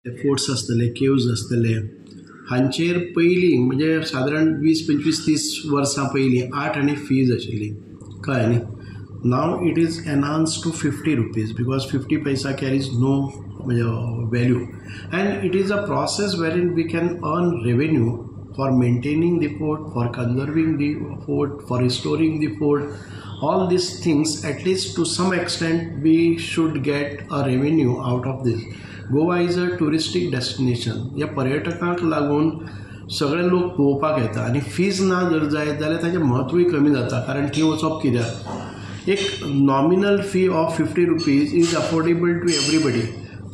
Forts आसतले, caves आसतले, हांचेर पयलीं म्हणजे सादारण 20-25-30 वर्सां पयलीं 8 आनी फीज आशिल्ली, कळ्ळें न्ही. Now it is enhanced to 50 rupees because 50 paisa carries no value, and it is a process wherein we can earn revenue for maintaining the fort, for conserving the fort, for restoring the fort. All these things, at least to some extent, we should get a revenue out of this. Goa is a touristic destination. या पर्यटकांक लागून सगळे लोक पळोवपाक येता आनी fees ना जर जायत जाल्यार ताचें म्हत्वूय कमी जाता, कारण थंय वचप कित्याक एक nominal fee of 50 rupees is affordable to everybody.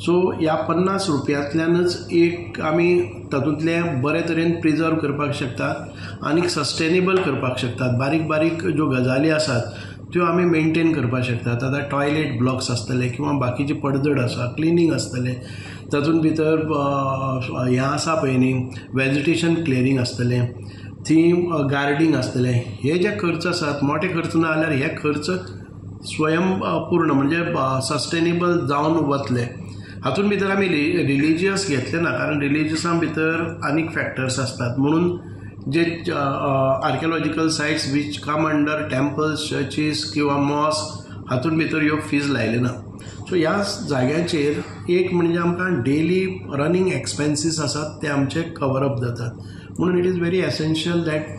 So ह्या 50 रुपयांतल्यानच एक आमी तातूंतलें बरे तरेन प्रिजर्व करपाक शकतात आनी सस्टेनेबल करपाक शकतात. बारीक बारीक ज्यो गजाली आसात त्यो आमी मेंटेन करपाक शकतात. आतां टॉयलेट ब्लॉक्स आसतले किंवा बाकीचे पडझड आसा, क्लिनींग आसतलें, तातूंत भितर हें आसा पळय न्ही वेजिटेशन क्लियरींग आसतलें, थंय गार्डींग आसतलें. हे जे खर्च आसात मोठे खर्च ना जाल्यार हे खर्च स्वयंपूर्ण म्हणजे सस्टेनेबल जावन वतले. हातूंत भितर आमी रिलिजियस घेतले ना, कारण रिलिजियसा भितर आनीक फॅक्टर्स आसतात. म्हणून जे archaeological sites which come under temples, churches किंवा मॉस्क हातूंत भितर ह्यो फीज लायले ना. सो ह्या जाग्यांचेर एक म्हणजे आमकां डेली रनिंग एक्सपेन्सीस आसात ते आमचे कवर अप जातात. म्हणून it is very essential that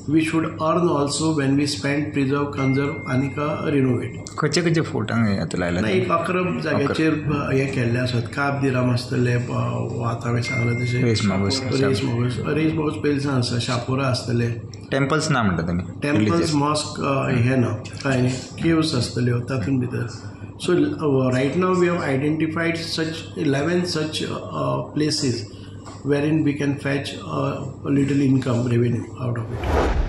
we should earn also when we spend, preserve, conserve आनी रिनोवेट. खंयचे खंयचे फोर्टांक लायला? एक 11 जाग्याचेर हे केल्ले आसात. काब दे राम आसतले, आतां हांवें सांगलें तशें रेस मागोस पयलींसान आसा, शापोरा आसतले. टेम्पल्स ना म्हणटा तुमी? टेम्पल्स मॉस्क हे ना, कांय न्ही. केव्स आसतल्यो तातूंत भितर. So right now we have identified such 11 such places wherein we can fetch a little income revenue out of it.